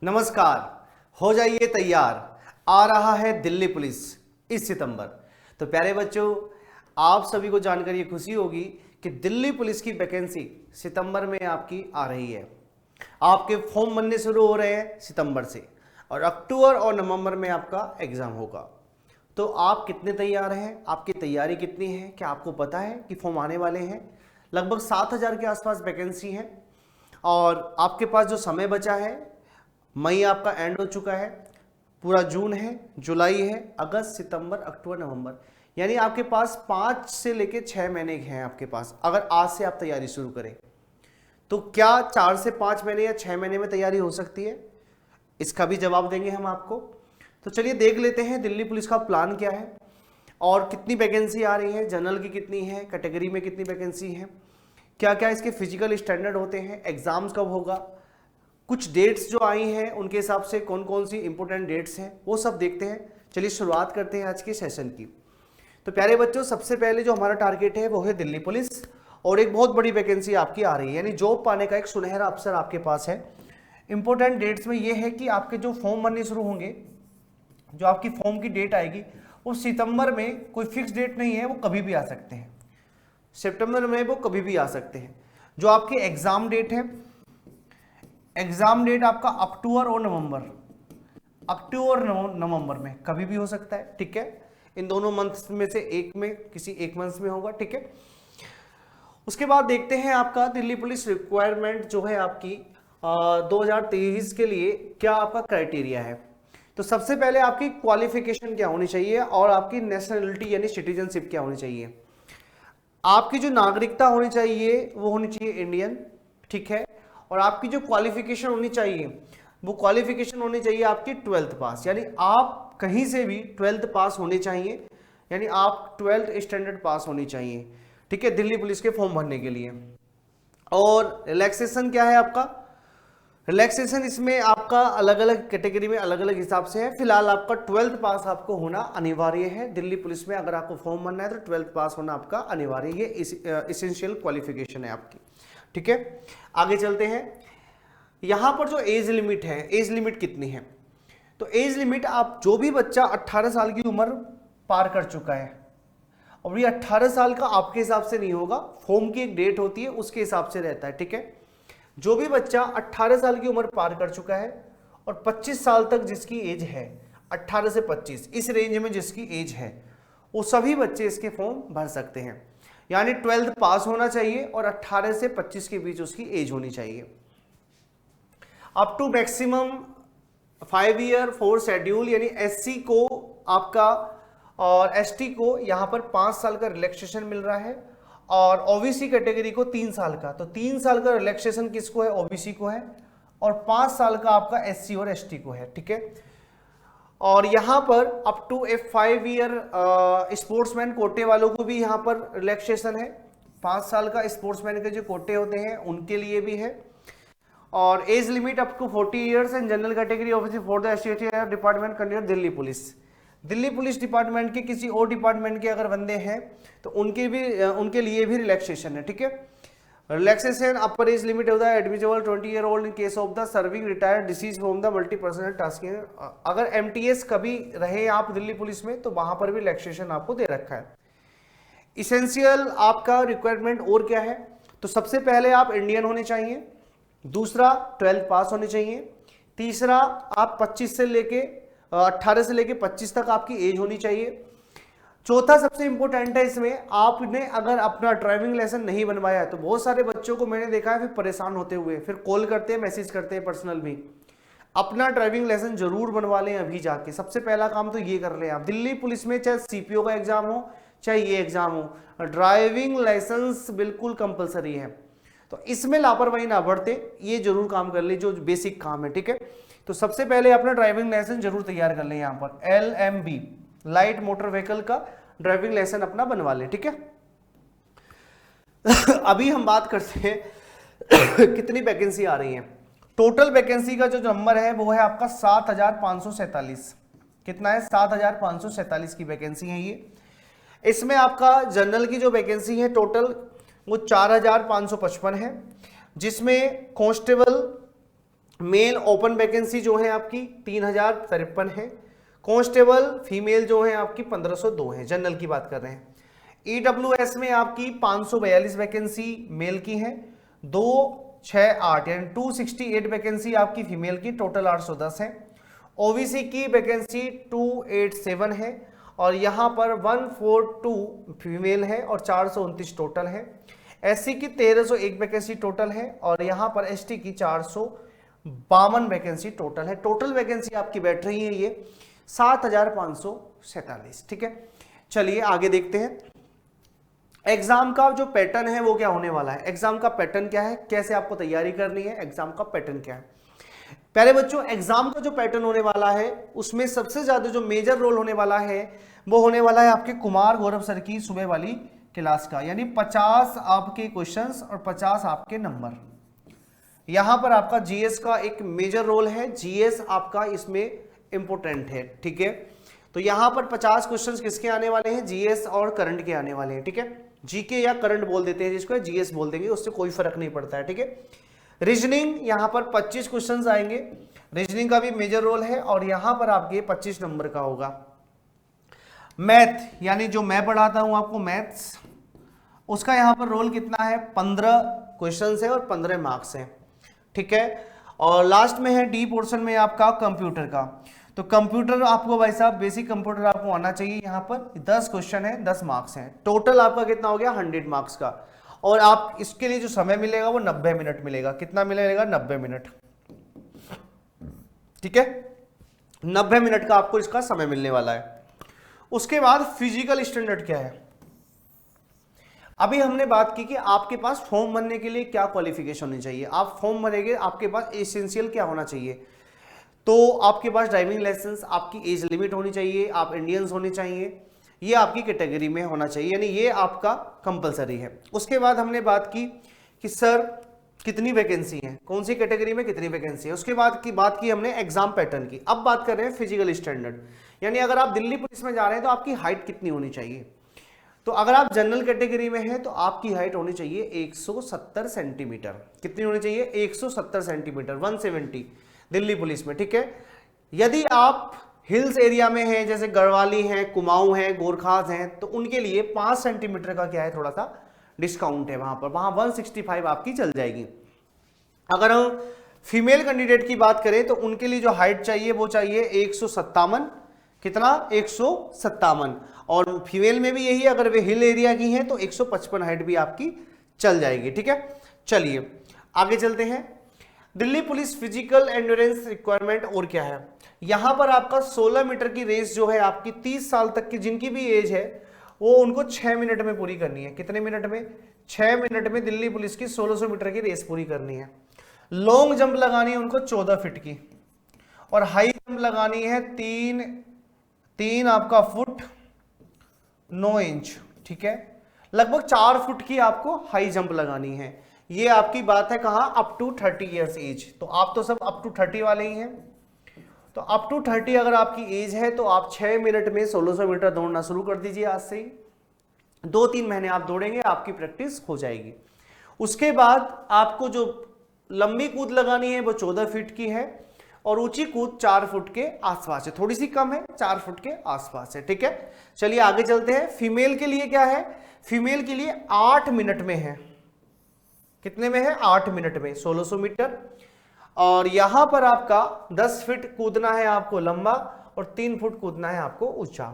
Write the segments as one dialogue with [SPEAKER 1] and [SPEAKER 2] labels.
[SPEAKER 1] नमस्कार, हो जाइए तैयार, आ रहा है दिल्ली पुलिस इस सितंबर। तो प्यारे बच्चों, आप सभी को जानकर ये खुशी होगी कि दिल्ली पुलिस की वैकेंसी सितंबर में आपकी आ रही है। आपके फॉर्म बनने शुरू हो रहे हैं सितंबर से और अक्टूबर और नवंबर में आपका एग्जाम होगा। तो आप कितने तैयार हैं, आपकी तैयारी कितनी है, क्या आपको पता है कि फॉर्म आने वाले हैं? लगभग 7,000 के आसपास वैकेंसी है और आपके पास जो समय बचा है, मई आपका एंड हो चुका है, पूरा जून है, जुलाई है, अगस्त, सितंबर, अक्टूबर, नवंबर, यानी आपके पास 5 से लेके 6 महीने हैं आपके पास। अगर आज से आप तैयारी शुरू करें तो क्या 4 से 5 महीने या 6 महीने में तैयारी हो सकती है? इसका भी जवाब देंगे हम आपको। तो चलिए देख लेते हैं दिल्ली पुलिस का प्लान क्या है और कितनी वैकेंसी आ रही है, जनरल की कितनी है, कैटेगरी में कितनी वैकेंसी है, क्या क्या इसके फिजिकल स्टैंडर्ड होते हैं, एग्जाम्स कब होगा, कुछ डेट्स जो आई हैं उनके हिसाब से कौन कौन सी इंपॉर्टेंट डेट्स हैं, वो सब देखते हैं। चलिए शुरुआत करते हैं आज के सेशन की। तो प्यारे बच्चों, सबसे पहले जो हमारा टारगेट है वो है दिल्ली पुलिस और एक बहुत बड़ी वैकेंसी आपकी आ रही है, यानी जॉब पाने का एक सुनहरा अवसर आपके पास है। इंपॉर्टेंट डेट्स में ये है कि आपके जो फॉर्म बनने शुरू होंगे, जो आपकी फॉर्म की डेट आएगी वो सितंबर में, कोई फिक्स डेट नहीं है, वो कभी भी आ सकते हैं। सितंबर में वो कभी भी आ सकते हैं। जो आपकी एग्जाम डेट है, एग्जाम डेट आपका अक्टूबर और नवंबर, अक्टूबर नवंबर में कभी भी हो सकता है, ठीक है। इन दोनों मंथ्स में से एक में, किसी एक मंथ में होगा, ठीक है। उसके बाद देखते हैं आपका दिल्ली पुलिस रिक्वायरमेंट जो है आपकी 2023 के लिए क्या आपका क्राइटेरिया है। तो सबसे पहले आपकी क्वालिफिकेशन क्या होनी चाहिए और आपकी नेशनलिटी यानी सिटीजनशिप क्या होनी चाहिए। आपकी जो नागरिकता होनी चाहिए वो होनी चाहिए इंडियन, ठीक है। और आपकी जो क्वालिफिकेशन होनी चाहिए वो क्वालिफिकेशन होनी चाहिए आपकी 12th पास, यानी आप कहीं से भी 12th पास होने चाहिए, यानी आप 12th स्टैंडर्ड पास होनी चाहिए, ठीक है, दिल्ली पुलिस के फॉर्म भरने के लिए। और रिलैक्सेशन क्या है आपका? रिलैक्सेशन इसमें आपका अलग अलग कैटेगरी में अलग अलग हिसाब से है। फिलहाल आपका 12th पास आपको होना अनिवार्य है दिल्ली पुलिस में। अगर आपको फॉर्म भरना है तो 12th पास होना आपका अनिवार्य है, ये इसेंशियल क्वालिफिकेशन है आपकी, ठीक है। आगे चलते हैं। यहां पर जो एज लिमिट है, एज लिमिट कितनी है? तो एज लिमिट, आप जो भी बच्चा 18 साल की उम्र पार कर चुका है, और ये 18 साल का आपके हिसाब से नहीं होगा, फॉर्म की एक डेट होती है उसके हिसाब से रहता है, ठीक है। जो भी बच्चा 18 साल की उम्र पार कर चुका है और 25 साल तक जिसकी एज है, 18 से 25 इस रेंज में जिसकी एज है, वो सभी बच्चे इसके फॉर्म भर सकते हैं। यानी 12th पास होना चाहिए और 18 से 25 के बीच उसकी एज होनी चाहिए। Up to maximum 5 year for schedule, यानी एससी को आपका और एसटी को यहाँ पर 5 साल का रिलैक्सेशन मिल रहा है और ओबीसी कैटेगरी को 3 साल का। तो 3 साल का रिलैक्सेशन किसको है? ओबीसी को है, और 5 साल का आपका एससी और एसटी को है, ठीक है। और यहाँ पर up to a 5 year sportsman कोटे वालों को भी यहाँ पर रिलैक्सेशन है। 5 साल का स्पोर्ट्समैन के जो कोटे होते हैं उनके लिए भी है। और age limit up to 40 years and general category officer for the associated department candidate Delhi police. Delhi police department के किसी और डिपार्टमेंट के अगर बंदे हैं तो उनके लिए भी रिलैक्सेशन है, ठीक है। रिलैक्सेशन अपर एज लिमिट होता है admissible 20 year old in case of the serving retired disease from the multipersonal tasking. अगर एमटीएस कभी रहे आप दिल्ली पुलिस में तो वहां पर भी रिलैक्सेशन आपको दे रखा है। इसेंशियल आपका रिक्वायरमेंट और क्या है? तो सबसे पहले आप इंडियन होने चाहिए, दूसरा 12th पास होनी चाहिए, तीसरा आप 25 से लेके 18 से लेके 25 तक आपकी एज होनी चाहिए। चौथा सबसे इंपॉर्टेंट है इसमें, आपने अगर अपना ड्राइविंग लाइसेंस नहीं बनवाया है, तो बहुत सारे बच्चों को मैंने देखा है फिर परेशान होते हुए फिर कॉल करते हैं, मैसेज करते हैं पर्सनल भी। अपना ड्राइविंग लाइसेंस जरूर बनवा लें अभी जाके, सबसे पहला काम तो ये कर लें आप। दिल्ली पुलिस में चाहे सीपीओ का एग्जाम हो चाहे ये एग्जाम हो, ड्राइविंग लाइसेंस बिल्कुल कंपलसरी है। तो इसमें लापरवाही ना बरते, ये जरूर काम कर ले जो बेसिक काम है, ठीक है। तो सबसे पहले अपना ड्राइविंग लाइसेंस जरूर तैयार कर लें, यहाँ पर LMB लाइट मोटर व्हीकल का ड्राइविंग लाइसेंस अपना बनवा लें, ठीक है। अभी हम बात करते हैं कितनी वैकेंसी आ रही है। टोटल वैकेंसी का जो नंबर है वो है आपका 7,547। कितना है? 7,547 की वैकेंसी है ये। इसमें आपका जनरल की जो वैकेंसी है टोटल वो 4,555 है, जिसमें कांस्टेबल मेल ओपन वैकेंसी जो है आपकी 3053 है। कांस्टेबल फीमेल जो है आपकी 1502 है, जनरल की बात कर रहे हैं। ईडब्ल्यूएस में आपकी 542 वैकेंसी मेल की है, 268 यानी 268 वैकेंसी आपकी फीमेल की, टोटल 810 है। ओबीसी की वैकेंसी 287 है और यहां पर 142 फीमेल है और 429 टोटल है। एससी की 1301 वैकेंसी टोटल है और यहां पर एसटी की 452 वैकेंसी टोटल है। टोटल वैकेंसी आपकी बैठ रही है ये 7547। ठीक है, चलिए आगे देखते हैं। एग्जाम का जो पैटर्न है वो क्या होने वाला है, एग्जाम का पैटर्न क्या है, कैसे आपको तैयारी करनी है, एग्जाम का पैटर्न क्या है। प्यारे बच्चों, एग्जाम का जो पैटर्न होने वाला है उसमें सबसे ज्यादा जो मेजर रोल होने वाला है वो होने वाला है आपके कुमार गौरव सर की सुबह वाली क्लास का, यानी 50 आपके क्वेश्चंस और 50 आपके नंबर। यहां पर आपका जीएस का एक मेजर रोल है, जीएस आपका इसमें इंपोर्टेंट है। ठीक है, तो यहां पर 50 क्वेश्चंस किसके आने वाले हैं, जीएस और करंट के आने वाले हैं। ठीक है, जीके या करंट बोल देते हैं जिसको, जीएस बोल देंगे, उससे कोई फर्क नहीं पड़ता है। ठीक है, रीजनिंग यहां पर 25 क्वेश्चंस आएंगे, रीजनिंग का भी मेजर रोल है और यहां पर आपके 25 नंबर का होगा। मैथ यानी जो मैं पढ़ाता हूं आपको मैथ्स, उसका यहां पर रोल कितना है, 15 क्वेश्चंस है और 15 मार्क्स है। ठीक है, और लास्ट में है डी पोर्शन में आपका कंप्यूटर का। तो कंप्यूटर आपको भाई साहब बेसिक कंप्यूटर आपको आना चाहिए। यहां पर 10 क्वेश्चन है, 10 मार्क्स हैं, टोटल आपका कितना हो गया 100 मार्क्स का। और आप इसके लिए जो समय मिलेगा वो 90 मिनट मिलेगा। कितना मिलेगा, 90 मिनट। ठीक है, 90 मिनट का आपको इसका समय मिलने वाला है। उसके बाद फिजिकल स्टैंडर्ड क्या है, अभी हमने बात की कि आपके पास फॉर्म भरने के लिए क्या क्वालिफिकेशन होनी चाहिए। आप फॉर्म भरेंगे, आपके पास एसेंशियल क्या होना चाहिए, तो आपके पास ड्राइविंग लाइसेंस, आपकी एज लिमिट होनी चाहिए, आप इंडियंस होने चाहिए, ये आपकी कैटेगरी में होना चाहिए, यानी ये आपका कंपलसरी है। उसके बाद हमने बात की कि सर कितनी वैकेंसी है, कौन सी कैटेगरी में कितनी वैकेंसी है। उसके बाद की बात की हमने एग्जाम पैटर्न की। अब बात कर रहे हैं फिजिकल स्टैंडर्ड, यानी अगर आप दिल्ली पुलिस में जा रहे हैं तो आपकी हाइट कितनी होनी चाहिए। तो अगर आप जनरल कैटेगरी में हैं तो आपकी हाइट होनी चाहिए 170 सेंटीमीटर। कितनी होनी चाहिए, 170 सेंटीमीटर, 170 दिल्ली पुलिस में। ठीक है, यदि आप हिल्स एरिया में हैं, जैसे गढ़वाली हैं, कुमाऊं हैं, गोरखास हैं, तो उनके लिए 5 सेंटीमीटर का क्या है, थोड़ा सा डिस्काउंट है वहां पर, वहां 165 आपकी चल जाएगी। अगर हम फीमेल कैंडिडेट की बात करें तो उनके लिए जो हाइट चाहिए वो चाहिए 157, कितना 157, और फीमेल में भी यही, अगर वे हिल एरिया की हैं तो 155 हाइट भी आपकी चल जाएगी। ठीक है, चलिए आगे चलते हैं। Delhi police physical endurance requirement और क्या है, यहां पर आपका 16 मीटर की रेस जो है आपकी 30 साल तक की जिनकी भी एज है वो उनको 6 मिनट में पूरी करनी है। कितने मिनट में, 6 मिनट में दिल्ली पुलिस की 1600 मीटर की रेस पूरी करनी है। लॉन्ग जंप लगानी है उनको 14 फीट की, और हाई जंप लगानी है 3 आपका फुट 9 इंच। ठीक है, लगभग 4 फुट की आपको हाई जंप लगानी है। ये आपकी बात है कहां, अप टू 30 ईयर्स एज। तो आप तो सब अप टू 30 वाले ही हैं, तो अप टू 30 अगर आपकी एज है तो आप 6 मिनट में 1600 मीटर दौड़ना शुरू कर दीजिए आज से ही। 2-3 महीने आप दौड़ेंगे, आपकी प्रैक्टिस हो जाएगी। उसके बाद आपको जो लंबी कूद लगानी है वो 14 फीट की है, और ऊंची कूद 4 फुट के आसपास है, थोड़ी सी कम है, 4 फुट के आसपास है। ठीक है, चलिए आगे चलते हैं। फीमेल के लिए क्या है, फीमेल के लिए 8 मिनट में है। कितने में है, 8 मिनट में 1600 मीटर, और यहां पर आपका 10 फीट कूदना है आपको लंबा, और 3 फुट कूदना है आपको ऊंचा।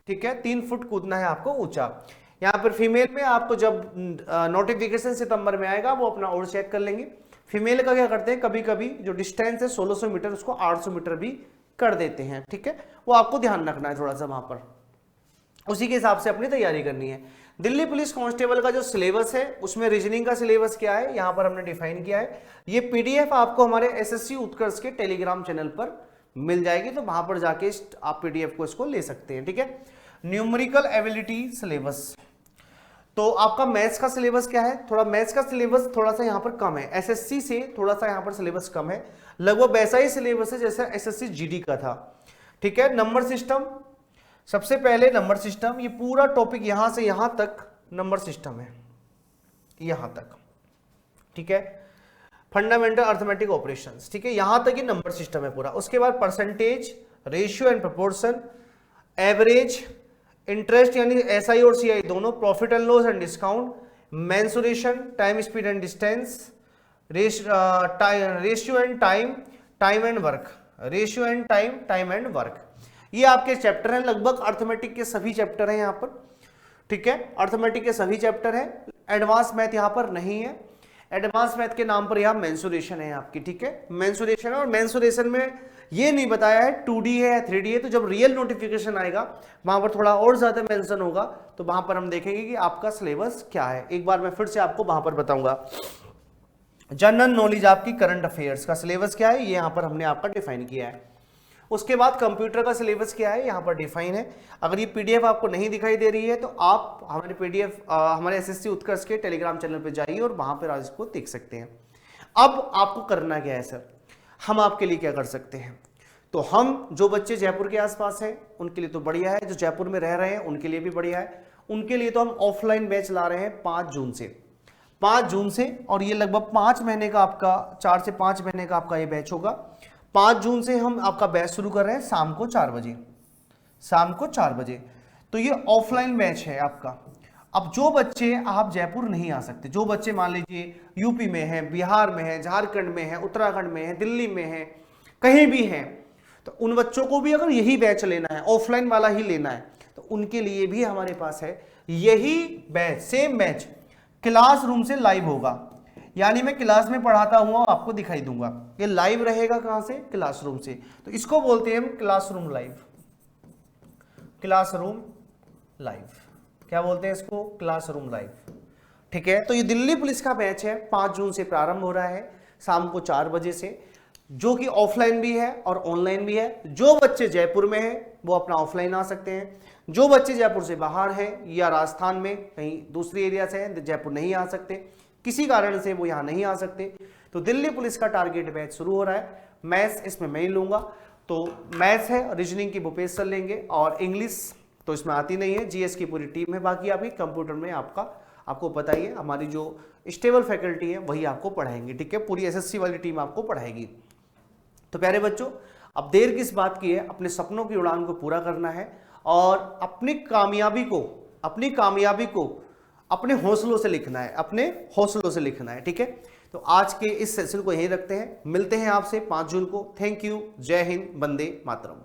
[SPEAKER 1] ठीक है, 3 फुट कूदना है आपको ऊंचा। यहां पर फीमेल में आपको जब नोटिफिकेशन सितंबर में आएगा वो अपना और चेक कर लेंगे। फीमेल का क्या करते हैं, कभी कभी जो डिस्टेंस है 1600 मीटर उसको 800 मीटर भी कर देते हैं। ठीक है, वो आपको ध्यान रखना है थोड़ा सा वहां पर, उसी के हिसाब से अपनी तैयारी करनी है। दिल्ली पुलिस कांस्टेबल का जो सिलेबस है उसमें रीजनिंग का सिलेबस क्या है यहां पर हमने डिफाइन किया है। ये पीडीएफ आपको हमारे एसएससी उत्कर्ष के टेलीग्राम चैनल पर मिल जाएगी, तो वहां पर जाके आप पीडीएफ को इसको ले सकते हैं। ठीक है, न्यूमेरिकल एबिलिटी सिलेबस, तो आपका मैथ्स का सिलेबस क्या है, थोड़ा मैथ्स का सिलेबस थोड़ा सा यहाँ पर कम है, एसएससी से थोड़ा सा यहाँ पर सिलेबस कम है, लगभग वैसा ही सिलेबस है जैसा एसएससी जीडी का था। ठीक है, नंबर सिस्टम, सबसे पहले नंबर सिस्टम, ये पूरा टॉपिक यहां से यहां तक नंबर सिस्टम है, यहां तक। ठीक है, फंडामेंटल अर्थमेटिक ऑपरेशंस, ठीक है, यहां तक ये नंबर सिस्टम है पूरा। उसके बाद percentage, ratio and proportion, average, interest यानी एसआई और सीआई दोनों, profit and loss and discount, mensuration, time speed and distance, ratio and time, time and work, ratio and time, time and work. ये आपके chapter हैं, लगभग arithmetic के सभी chapter हैं यहाँ पर, ठीक है, अर्थमेटिक के सभी चैप्टर हैं। एडवांस मैथ यहाँ पर नहीं है, एडवांस मैथ के नाम पर यहाँ मेंसुरेशन है आपकी, ठीक है, मेंसुरेशन। और मेंसुरेशन में ये नहीं बताया है 2D है या 3D है, तो जब रियल नोटिफिकेशन आएगा वहां पर थोड़ा और ज्यादा मेंशन होगा, तो वहां पर हम देखेंगे कि आपका सिलेबस क्या है। एक बार मैं फिर से आपको वहां पर बताऊंगा। जनरल नॉलेज आपकी करंट अफेयर्स का सिलेबस क्या है, ये यहाँ पर हमने आपका डिफाइन किया है। उसके बाद कंप्यूटर का सिलेबस क्या है, यहाँ पर डिफाइन है। अगर ये पीडीएफ आपको नहीं दिखाई दे रही है तो आप हमारे पीडीएफ हमारे एसएससी उत्कर्ष के टेलीग्राम चैनल पर जाइए और वहां पर आज इसको देख सकते हैं। अब आपको करना क्या है सर, हम आपके लिए क्या कर सकते हैं, तो हम जो बच्चे जयपुर के आसपास हैं उनके लिए तो बढ़िया है, जो जयपुर में रह रहे हैं उनके लिए भी बढ़िया है। उनके लिए तो हम ऑफलाइन बैच ला रहे हैं 5 जून से, 5 जून से, और ये लगभग 5 महीने का आपका, 4 से 5 महीने का आपका ये बैच होगा। 5 जून से हम आपका बैच शुरू कर रहे हैं शाम को 4 बजे, शाम को 4 बजे। तो ये ऑफलाइन बैच है आपका। अब जो बच्चे आप जयपुर नहीं आ सकते, जो बच्चे मान लीजिए यूपी में हैं, बिहार में हैं, झारखंड में हैं, उत्तराखंड में हैं, दिल्ली में हैं, कहीं भी हैं, तो उन बच्चों को भी अगर यही बैच लेना है, ऑफलाइन वाला ही लेना है, तो उनके लिए भी हमारे पास है यही बैच, सेम बैच क्लासरूम से लाइव होगा। यानी मैं क्लास में पढ़ाता हुआ आपको दिखाई दूंगा, ये लाइव रहेगा कहां से, क्लासरूम से। तो इसको बोलते हैं हम क्लासरूम लाइव, क्लासरूम लाइव, क्या बोलते हैं इसको, क्लासरूम लाइव, ठीक है। तो ये दिल्ली पुलिस का बैच है, 5 जून से प्रारंभ हो रहा है शाम को 4 बजे से, जो कि ऑफलाइन भी है और ऑनलाइन भी है। जो बच्चे जयपुर में हैं वो अपना ऑफलाइन आ सकते हैं, जो बच्चे जयपुर से बाहर हैं या राजस्थान में कहीं दूसरी एरिया से हैं, जयपुर नहीं आ सकते, किसी कारण से वो यहाँ नहीं आ सकते, तो दिल्ली पुलिस का टारगेट बैच शुरू हो रहा है। मैथ्स इसमें मैं ही लूंगा, तो मैथ्स है, रीजनिंग की भूपेश सर लेंगे, और इंग्लिश तो इसमें आती नहीं है, जीएस की पूरी टीम है। बाकी आपकी कंप्यूटर में आपको पता ही है, हमारी जो स्टेबल फैकल्टी है वही आपको पढ़ाएंगे, ठीक है, पूरी एसएससी वाली टीम आपको पढ़ाएगी। तो प्यारे बच्चों, अब देर किस बात की है, अपने सपनों की उड़ान को पूरा करना है और अपनी कामयाबी को अपने हौसलों से लिखना है, अपने हौसलों से लिखना है, ठीक है। तो आज के इस सेशन को यहीं रखते हैं, मिलते हैं आपसे 5 जून को। थैंक यू, जय हिंद, वंदे मातरम।